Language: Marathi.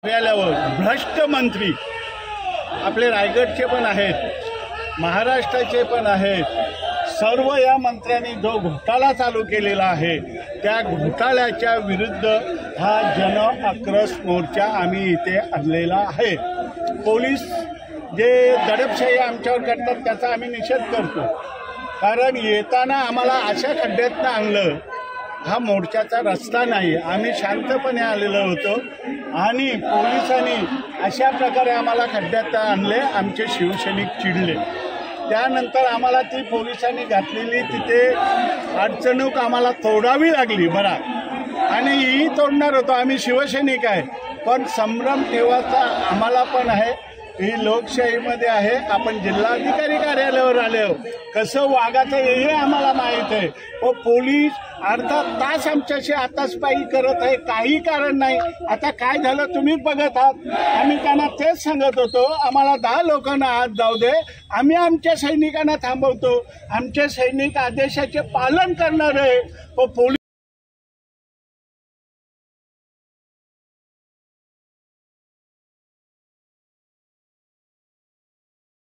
भ्रष्ट मंत्री आपले रायगडचे पण आहेत, महाराष्ट्राचे पण आहेत। सर्व या मंत्र्यांनी जो घोटाळा चालू केलेला आहे त्या घोटाळ्याच्या विरुद्ध हा जन आक्रोश मोर्चा आम्ही इथे आणलेला आहे। पोलीस जे दडपशाही आमच्यावर करतात त्याचा आम्ही निषेध करतो, कारण येताना आम्हाला अशा खड्ड्यातनं आणलं, हा मोर्चाचा रस्ता नाही। आम्ही शांतपणे आलेलो होतो आणि पोलिसांनी अशा प्रकारे आम्हाला खड्ड्यात आणले, आमचे शिवसैनिक चिडले। त्यानंतर आम्हाला ती पोलिसांनी घातलेली तिथे अडचणूक आम्हाला तोडावी लागली बरा, आणि ही तोडणार होतो, आम्ही शिवसैनिक आहे, पण संभ्रम ठेवायचा आम्हाला पण आहे। ही लोकशाहीमध्ये आहे, आपण जिल्हाधिकारी कार्यालयावर आलो, कसं वागायचं हे आम्हाला माहीत आहे। व पोलीस अर्धा तास आमच्याशी आताचपाई करत आहे, काही कारण नाही। आता काय झालं तुम्ही बघत आहात, आम्ही त्यांना तेच सांगत होतो, आम्हाला 10 लोकांना आत जाऊ दे, आम्ही आमच्या सैनिकांना थांबवतो, आमचे सैनिक आदेशाचे पालन करणार आहे। व पोलीस